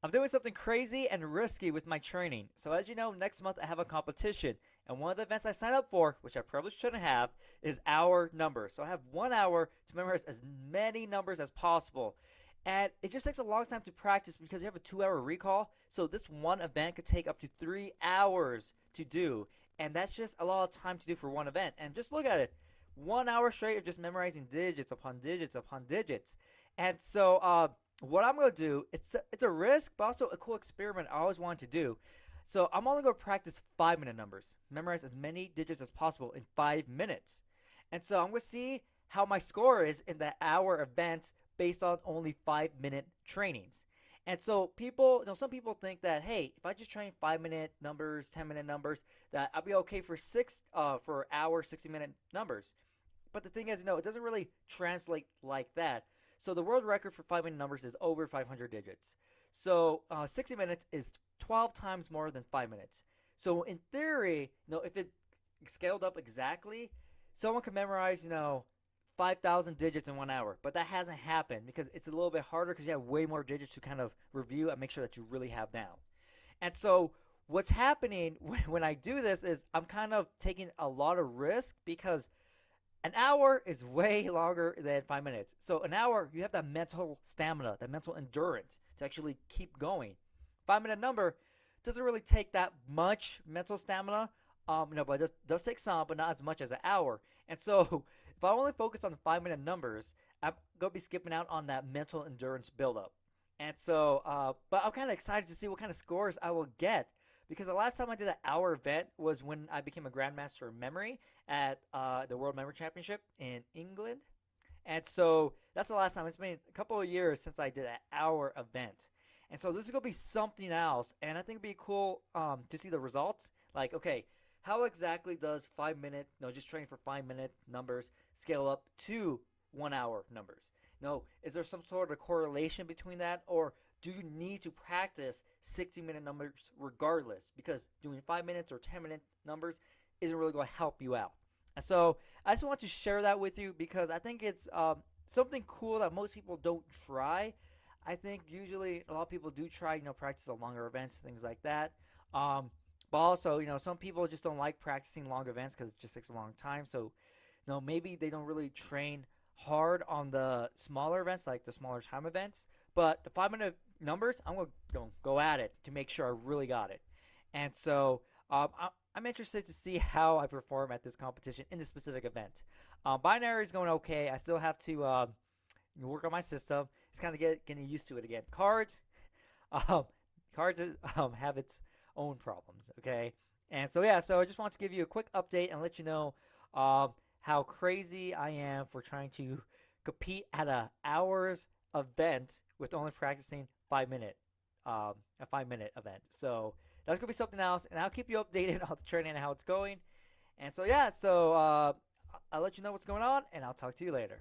I'm doing something crazy and risky with my training. So, as you know, next month I have a competition. And one of the events I signed up for, which I probably shouldn't have, is hour numbers. So, I have 1 hour to memorize as many numbers as possible. And it just takes a long time to practice because you have a 2 hour recall. So, this one event could take up to 3 hours to do. And that's just a lot of time to do for one event. And just look at it, 1 hour straight of just memorizing digits upon digits upon digits. And so, what I'm gonna do, it's a risk, but also a cool experiment I always wanted to do. So I'm only gonna practice 5 minute numbers, memorize as many digits as possible in 5 minutes, and so I'm gonna see how my score is in that hour event based on only 5 minute trainings. And so people, some people think that hey, if I just train 5 minute numbers, 10 minute numbers, that I'll be okay for for hour 60 minute numbers. But the thing is, it doesn't really translate like that. So the world record for 5 minute numbers is over 500 digits. So 60 minutes is 12 times more than 5 minutes. So in theory, if it scaled up exactly, someone could memorize, 5,000 digits in 1 hour. But that hasn't happened because it's a little bit harder because you have way more digits to kind of review and make sure that you really have down. And so what's happening when I do this is I'm kind of taking a lot of risk because an hour is way longer than 5 minutes. So an hour, you have that mental stamina, that mental endurance to actually keep going. 5 minute number doesn't really take that much mental stamina. But it does take some, but not as much as an hour. And so if I only focus on the 5 minute numbers, I'm gonna be skipping out on that mental endurance buildup. And so, but I'm kind of excited to see what kind of scores I will get because the last time I did an hour event was when I became a grandmaster of memory at the World Memory Championship in England. And so that's the last time. It's been a couple of years since I did an hour event. And so this is going to be something else. And I think it'd be cool to see the results. Like, okay, how exactly does 5 minute, just training for 5 minute numbers scale up to 1 hour numbers? Is there some sort of correlation between that? Or do you need to practice 60-minute numbers regardless? Because doing 5 minutes or 10 minute numbers isn't really going to help you out. And so I just want to share that with you because I think it's something cool that most people don't try. I think usually a lot of people do try, practice on longer events, things like that. But also, some people just don't like practicing long events because it just takes a long time. So, maybe they don't really train hard on the smaller events, like the smaller time events. But the 5 minute numbers, I'm going to go at it to make sure I really got it. And so I'm interested to see how I perform at this competition in this specific event. Binary is going okay. I still have to work on my system. It's kind of getting used to it again. Cards, um, cards have its own problems. Okay, and so yeah, so I just want to give you a quick update and let you know how crazy I am for trying to compete at a hours event with only practicing 5 minute, a 5 minute event. So that's gonna be something else, and I'll keep you updated on the training and how it's going. And so yeah, so I'll let you know what's going on, and I'll talk to you later.